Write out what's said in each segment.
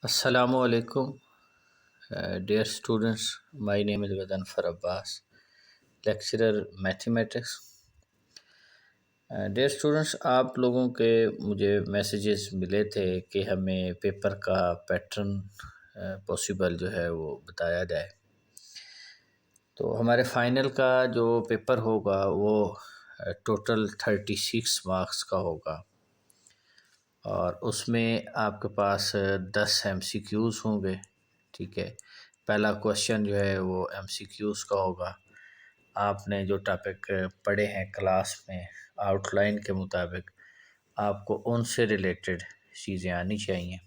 Assalamualaikum, dear students. My name is Vadanfar Abbas, lecturer mathematics. Dear students, आप लोगों के मुझे मैसेजेस मिले थे कि हमें पेपर का पैटर्न पॉसिबल जो है वो बताया जाए। तो हमारे फाइनल का जो पेपर होगा वो टोटल 36 मार्क्स का होगा और उसमें आपके पास 10 MCQs होंगे। ठीक है, पहला क्वेश्चन जो है वो MCQs का होगा। आपने जो टॉपिक पढ़े हैं क्लास में आउटलाइन के मुताबिक आपको उनसे रिलेटेड चीज़ें आनी चाहिए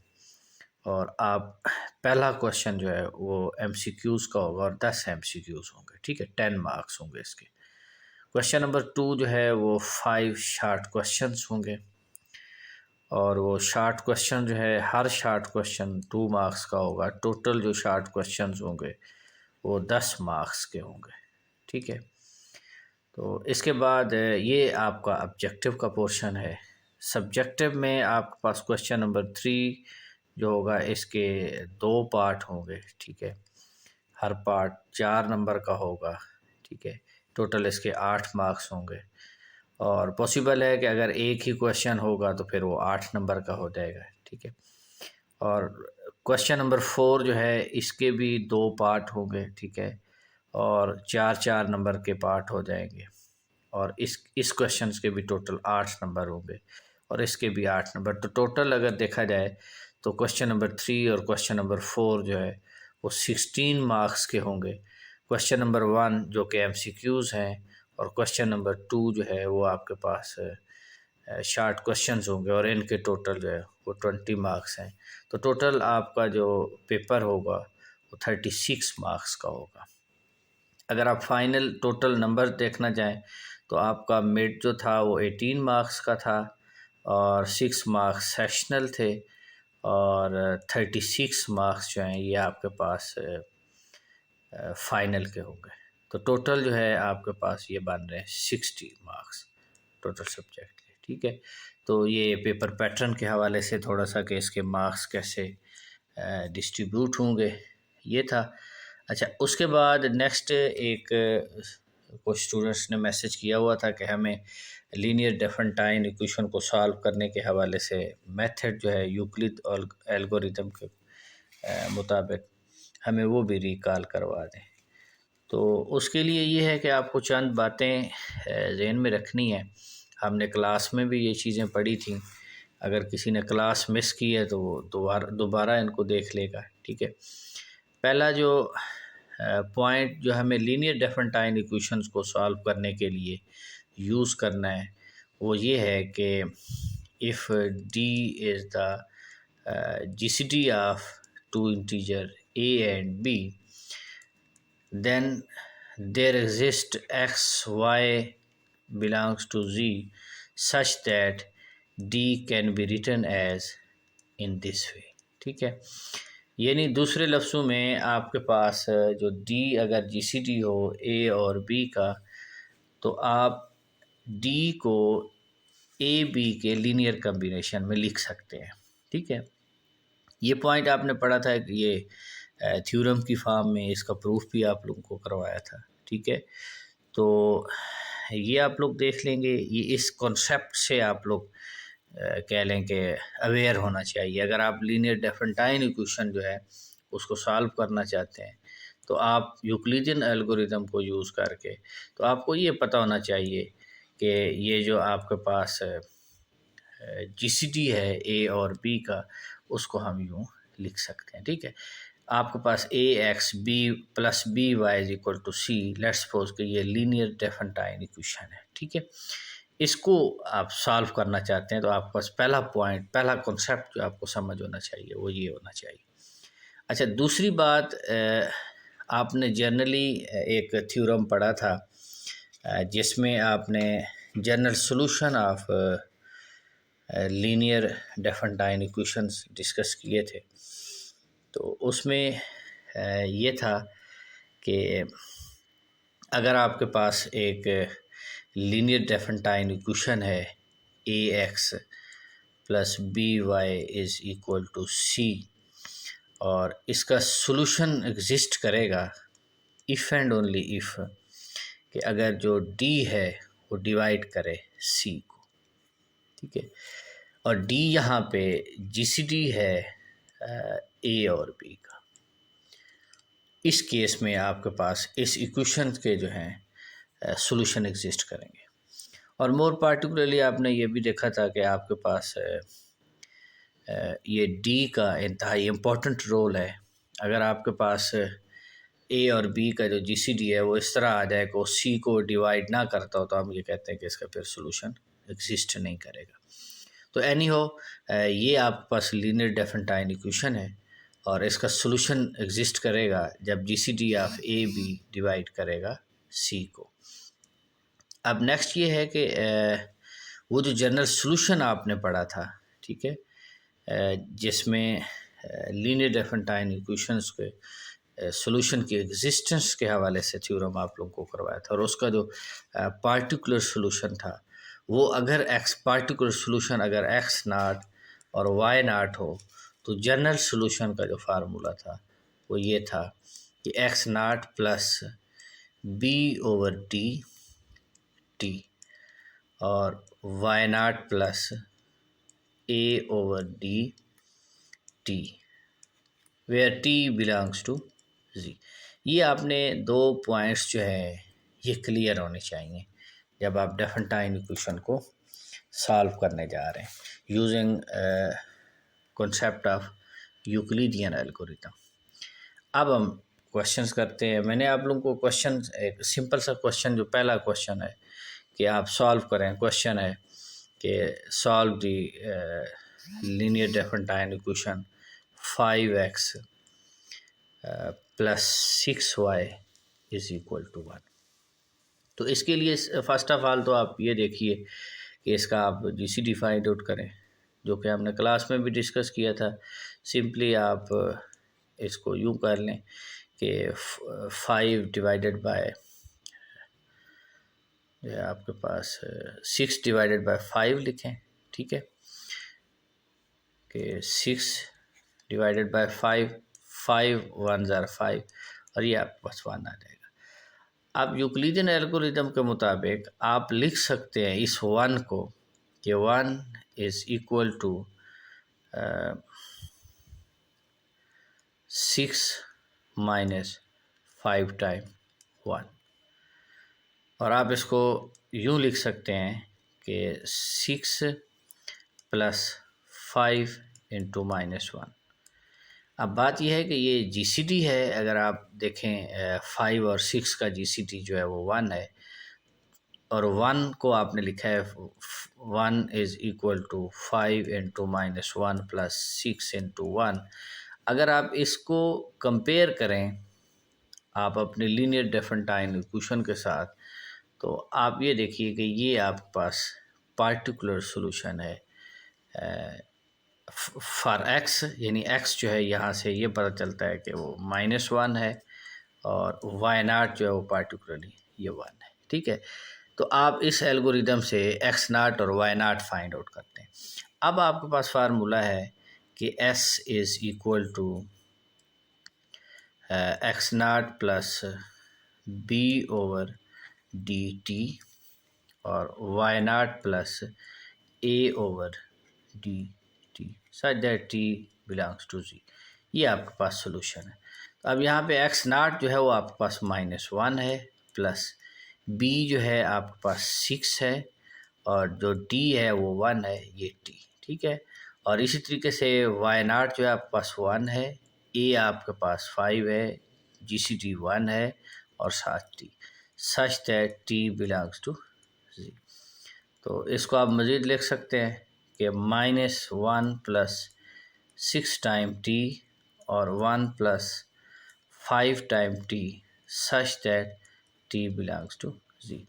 और आप पहला क्वेश्चन जो है वो MCQs का होगा और 10 MCQs होंगे। ठीक है, 10 मार्क्स होंगे इसके। क्वेश्चन नंबर 2 जो है वो 5 शार्ट क्वेश्चंस होंगे और वो शार्ट क्वेश्चन जो है हर शार्ट क्वेश्चन 2 मार्क्स का होगा। टोटल जो शार्ट क्वेश्चंस होंगे वो 10 मार्क्स के होंगे। ठीक है, तो इसके बाद ये आपका ऑब्जेक्टिव का पोर्शन है। सब्जेक्टिव में आपके पास क्वेश्चन नंबर 3 जो होगा इसके 2 पार्ट होंगे। ठीक है, हर पार्ट 4 नंबर का होगा। ठीक है, टोटल इसके 8 मार्क्स होंगे और पॉसिबल है कि अगर एक ही क्वेश्चन होगा तो फिर वो 8 नंबर का हो जाएगा। ठीक है, और क्वेश्चन नंबर 4 जो है इसके भी 2 पार्ट होंगे। ठीक है, और 4-4 नंबर के पार्ट हो जाएंगे और इस क्वेश्चंस के भी टोटल 8 नंबर होंगे और इसके भी 8 नंबर। तो टोटल अगर देखा जाए तो क्वेश्चन नंबर 3 और क्वेश्चन नंबर 4 जो है वो 16 मार्क्स के होंगे। क्वेश्चन नंबर 1 जो कि MCQs हैं और क्वेश्चन नंबर 2 जो है वो आपके पास शार्ट क्वेश्चंस होंगे और इनके टोटल जो है वो 20 मार्क्स हैं। तो टोटल आपका जो पेपर होगा वो 36 मार्क्स का होगा। अगर आप फाइनल टोटल नंबर देखना चाहें तो आपका मिड जो था वो 18 मार्क्स का था और 6 मार्क्स सेशनल थे और 36 मार्क्स जो हैं ये आपके पास फाइनल के होंगे। तो टोटल जो है आपके पास ये बन रहे हैं 60 मार्क्स टोटल सब्जेक्ट के। ठीक है, तो ये पेपर पैटर्न के हवाले से थोड़ा सा कि इसके मार्क्स कैसे डिस्ट्रीब्यूट होंगे ये था। अच्छा, उसके बाद नेक्स्ट एक कुछ स्टूडेंट्स ने मैसेज किया हुआ था कि हमें लीनियर डेफरेंटाइन इक्वेशन को सॉल्व करने के हवाले से मेथड जो है यूक्लिड एल्गोरिथम के मुताबिक हमें वो भी रिकॉल करवा दें। तो उसके लिए ये है कि आपको चंद बातें ज़हन में रखनी है। हमने क्लास में भी ये चीज़ें पढ़ी थी। अगर किसी ने क्लास मिस की है तो वो दोबारा इनको देख लेगा। ठीक है, पहला जो पॉइंट जो हमें लीनियर डेफरेंटाइन इक्वेशंस को सॉल्व करने के लिए यूज़ करना है वो ये है कि if D is the GCD of two integer a and b, then there exists x y belongs to z such that d can be written as in this way। ठीक है, यानी दूसरे लफ्ज़ों में आपके पास जो D अगर GCD हो A और B का तो आप D को A B के लीनियर कम्बिनेशन में लिख सकते हैं। ठीक है, ये पॉइंट आपने पढ़ा था कि ये थ्योरम की फॉर्म में इसका प्रूफ भी आप लोगों को करवाया था। ठीक है, तो ये आप लोग देख लेंगे। ये इस कॉन्सेप्ट से आप लोग कह लें कि अवेयर होना चाहिए। अगर आप लीनियर डेफरेंटाइन इक्वेशन जो है उसको सॉल्व करना चाहते हैं तो आप यूक्लिडियन एल्गोरिथम को यूज़ करके तो आपको ये पता होना चाहिए कि ये जो आपके पास GCD है A और B का उसको हम यूँ लिख सकते हैं। ठीक है, आपके पास AXB + BY = C, let's suppose कि ये लीनियर डेफरेंटाइन इक्वेशन है। ठीक है, इसको आप सॉल्व करना चाहते हैं तो आपके पास पहला पॉइंट पहला कॉन्सेप्ट जो आपको समझ होना चाहिए वो ये होना चाहिए। अच्छा, दूसरी बात आपने जनरली एक थ्योरम पढ़ा था जिसमें आपने general solution of linear differential equations discuss किए थे। तो उसमें ये था कि अगर आपके पास एक लीनियर डेफरेंटाइन इक्वेशन है AX + BY = C और इसका सॉल्यूशन एग्जिस्ट करेगा इफ़ एंड ओनली इफ़ कि अगर जो डी है वो डिवाइड करे सी को, ठीक है। और डी यहाँ पे जीसीडी है ए और बी का। इस केस में आपके पास इस इक्वेशन के जो हैं सॉल्यूशन एग्जिस्ट करेंगे। और मोर पार्टिकुलरली आपने ये भी देखा था कि आपके पास ये डी का इंतहाई इम्पोर्टेंट रोल है। अगर आपके पास ए और बी का जो जीसीडी है वो इस तरह आ जाए कि वो सी को डिवाइड ना करता हो, तो हम ये कहते हैं कि इसका फिर सॉल्यूशन एग्जिस्ट नहीं करेगा। तो एनी हो, ये आपके पास लीनियर डेफिनेटाइन इक्वेशन है और इसका सॉल्यूशन एग्जिस्ट करेगा जब GCD of A B divide करेगा सी को। अब नेक्स्ट ये है कि वो जो जनरल सॉल्यूशन आपने पढ़ा था, ठीक है, जिसमें लीनियर डेफिनेटाइन इक्वेशंस के सॉल्यूशन की एग्जिस्टेंस के हवाले से थ्योरम आप लोगों को करवाया था, और उसका जो पार्टिकुलर सॉल्यूशन था वो अगर पार्टिकुलर सॉल्यूशन अगर एक्स नाट और वाई नाट हो तो जनरल सॉल्यूशन का जो फार्मूला था वो ये था कि x naught plus b over t t और y naught plus a over d t where t belongs to g. ये आपने दो पॉइंट्स जो है ये क्लियर होने चाहिए जब आप डेफिनेटाइन इक्वेशन को सॉल्व करने जा रहे हैं using concept of Euclidean algorithm. अब हम क्वेश्चंस करते हैं। मैंने आप लोगों को क्वेश्चन, एक सिंपल सा क्वेश्चन, जो पहला क्वेश्चन है कि आप सॉल्व करें। क्वेश्चन है कि solve the linear डेफिनेटाइन equation 5x plus 6y is equal to 1। तो इसके लिए फर्स्ट ऑफ ऑल तो आप ये देखिए कि इसका आप जीसीडी फाइंड आउट करें, जो कि हमने क्लास में भी डिस्कस किया था। सिंपली आप इसको यूँ कर लें कि 5 डिवाइडेड बाय आपके पास 6 डिवाइडेड बाय 5 लिखें, ठीक है, कि 6 डिवाइडेड बाय 5, 5 1 ज़ार 5 और ये आपके पास 1 आ जाएगा। अब यूक्लिडियन एल्गोरिथम के मुताबिक आप लिख सकते हैं इस 1 को कि 1 is equal to 6 minus 5 time 1, और आप इसको यूँ लिख सकते हैं कि 6 प्लस 5 इंटू -1। अब बात यह है कि ये जीसीडी है। अगर आप देखें 5 और 6 का जीसीडी जो है वो 1 है, और 1 को आपने लिखा है 1 is equal to 5 into -1 plus 6 into 1। अगर आप इसको कंपेयर करें आप अपने लीनियर डेफिनेटाइन इक्वेशन के साथ, तो आप ये देखिए कि ये आपके पास पार्टिकुलर सॉल्यूशन है फॉर एक्स, यानी एक्स जो है यहाँ से ये पता चलता है कि वो -1 है, और वाई नाट जो है वो पार्टिकुलरली ये 1 है, ठीक है। तो आप इस एल्गोरिदम से एक्स नाट और वाई नाट फाइंड आउट करते हैं। अब आपके पास फार्मूला है कि s is equal to x naught plus b over d t और y naught plus a over d t such that t belongs to g. ये आपके पास सोल्यूशन है। तो अब यहाँ पे एक्स नाट जो है वो आपके पास -1 है, प्लस बी जो है आपके पास 6 है, और जो डी है वो 1 है, ये टी, ठीक है। और इसी तरीके से वाई नाट जो है आपके पास 1 है, ए आपके पास 5 है, जी सी टी 1 है, और 7 t such that t belongs to g. तो इसको आप मज़ीद लिख सकते हैं कि -1 प्लस 6 टाइम टी और 1 plus 5 time t such that t belongs to g.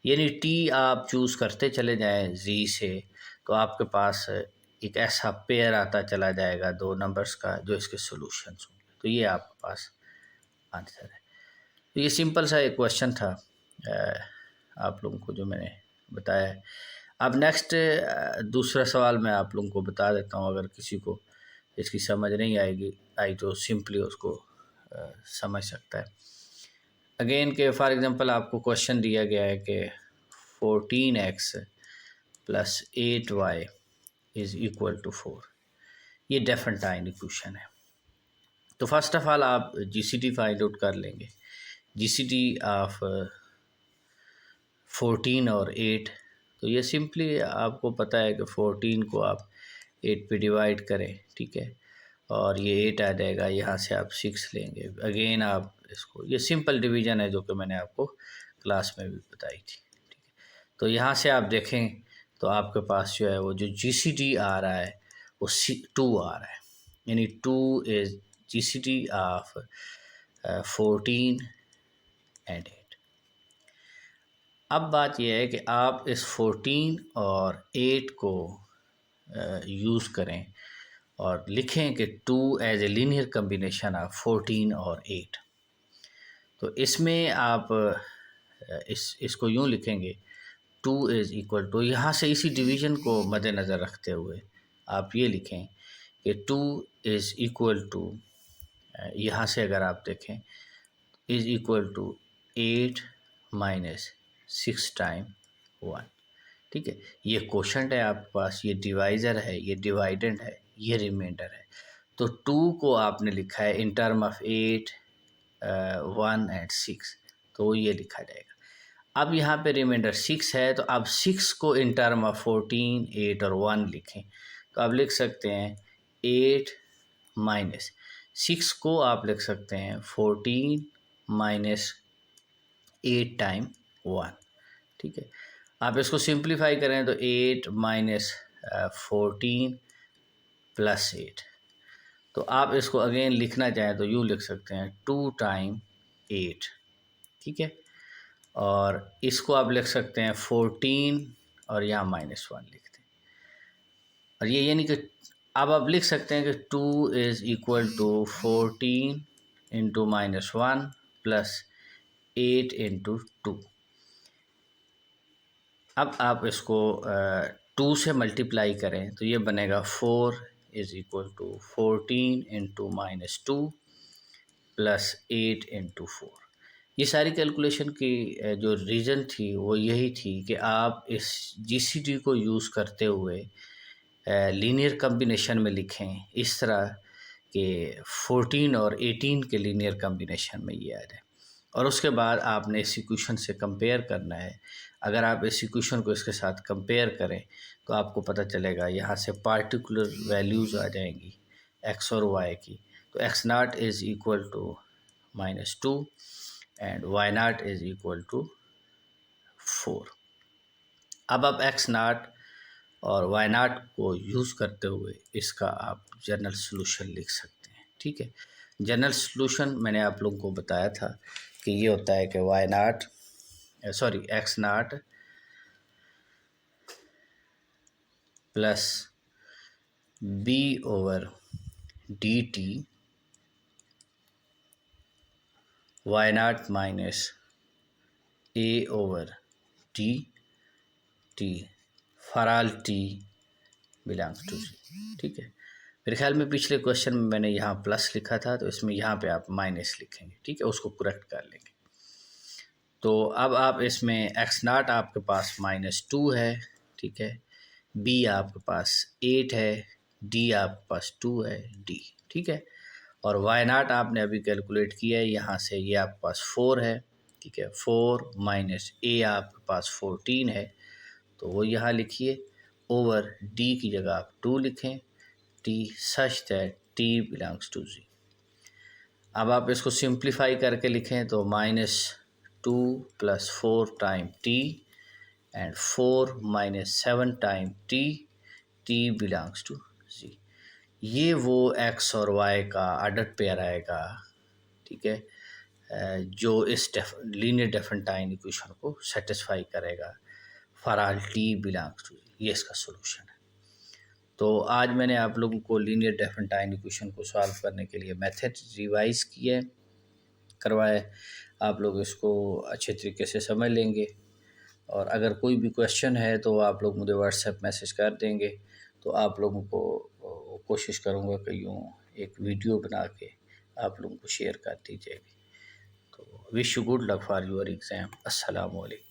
यानी टी आप चूज़ करते चले जाएं जी से, तो आपके पास एक ऐसा पेयर आता चला जाएगा दो नंबर्स का जो इसके सॉल्यूशंस होंगे। तो ये आपके पास आंसर है। तो ये सिंपल सा एक क्वेश्चन था आप लोगों को जो मैंने बताया है। अब नेक्स्ट दूसरा सवाल मैं आप लोगों को बता देता हूँ, अगर किसी को इसकी समझ नहीं आई तो सिंपली उसको समझ सकता है। अगेन के फॉर एग्जांपल आपको क्वेश्चन दिया गया है कि 14x plus 8y is equal to 4। ये डेफिनेटाइन इक्वेशन है। तो फर्स्ट ऑफ ऑल आप जीसीटी फाइंड आउट कर लेंगे। जीसीटी ऑफ 14 और 8, तो ये सिंपली आपको पता है कि 14 को आप 8 पे डिवाइड करें, ठीक है, और ये 8 आ जाएगा, यहाँ से आप 6 लेंगे। अगेन आप इसको, ये सिंपल डिवीजन है जो कि मैंने आपको क्लास में भी बताई थी, ठीक है। तो यहाँ से आप देखें तो आपके पास जो है वो जो जीसीटी आ रहा है वो 2 आ रहा है, यानी 2 इज़ जीसीटी ऑफ 14 एंड 8। अब बात यह है कि आप इस 14 और 8 को यूज़ करें और लिखें कि 2 as a linear combination of 14 और 8। तो इसमें आप इसको यूँ लिखेंगे 2 इज़ इक्वल टू, यहाँ से इसी डिवीज़न को मद्देनज़र रखते हुए आप ये लिखें कि 2 इज़ इक्वल टू, यहाँ से अगर आप देखें, is equal to 8 minus 6 time 1, ठीक है। ये कोशंट है आपके पास, ये डिवाइज़र है, ये डिवाइडेंड है, ये रिमाइंडर है। तो 2 को आपने लिखा है इन टर्म ऑफ 8, 1 एंड 6, तो ये लिखा जाएगा। अब यहाँ पे रिमाइंडर 6 है, तो अब 6 को इन टर्म ऑफ 14, 8 और 1 लिखें, तो आप लिख सकते हैं 8 माइनस 6 को आप लिख सकते हैं 14 माइनस 8 टाइम 1, ठीक है। आप इसको सिंप्लीफाई करें तो 8 माइनस 14 प्लस 8, तो आप इसको अगेन लिखना चाहें तो यूँ लिख सकते हैं 2 टाइम 8, ठीक है। और इसको आप लिख सकते हैं 14 और यहाँ -1 लिखते हैं, और ये यानी कि अब आप लिख सकते हैं कि 2 is equal to 14 into -1 plus 8 into 2। अब आप इसको 2 से मल्टीप्लाई करें तो ये बनेगा 4 is equal to 14 into -2 plus 8 into 4। ये सारी कैलकुलेशन की जो रीज़न थी वो यही थी कि आप इस जीसीटी को यूज़ करते हुए लीनियर कम्बिनेशन में लिखें, इस तरह के 14 और 18 के लीनियर कम्बिनेशन में ये आ जाए, और उसके बाद आपने इस इक्वेशन से कंपेयर करना है। अगर आप इस इक्वेशन को इसके साथ कंपेयर करें तो आपको पता चलेगा, यहाँ से पार्टिकुलर वैल्यूज़ आ जाएंगी एक्स और वाई की। तो X naught is equal to -2 and Y naught is equal to 4। अब आप एक्स नाट और वाई नाट को यूज़ करते हुए इसका आप जनरल सॉल्यूशन लिख सकते हैं, ठीक है। जनरल सॉल्यूशन मैंने आप लोगों को बताया था कि ये होता है कि y naught x naught plus b over d t y naught minus a over t t for all T belongs to g, ठीक है। मेरे ख्याल में पिछले क्वेश्चन में मैंने यहाँ प्लस लिखा था, तो इसमें यहाँ पे आप माइनस लिखेंगे, ठीक है, उसको करेक्ट कर लेंगे। तो अब आप इसमें एक्स नाट आपके पास -2 है, ठीक है, बी आपके पास 8 है, डी आपके पास 2 है, डी, ठीक है, और वाई नाट आपने अभी कैलकुलेट किया है, यहाँ से ये आपके पास 4 है, ठीक है, 4 माइनस ए आपके पास 14 है, तो वो यहाँ लिखिए, ओवर डी की जगह आप 2 लिखें, t such that t belongs to g. अब आप इसको सिंप्लीफाई करके लिखें तो -2 plus 4 time t and 4 minus 7 time t, t belongs to g. ये वो एक्स और वाई का आर्डर पेयर आएगा, ठीक है, जो इस लीनियर डेफिनेटाइन इक्वेशन को सेटिस्फाई करेगा for all T belongs to, ये इसका सोल्यूशन है। तो आज मैंने आप लोगों को लीनियर डेफिनेटाइन इक्वेशन को सॉल्व करने के लिए मेथड रिवाइज़ किए करवाए। आप लोग इसको अच्छे तरीके से समझ लेंगे, और अगर कोई भी क्वेश्चन है तो आप लोग मुझे व्हाट्सएप मैसेज कर देंगे, तो आप लोगों को कोशिश करूँगा कि यूँ एक वीडियो बना के आप लोगों को शेयर कर दी जाएगी। तो wish you good luck for your exam. अस्सलाम वालेकुम।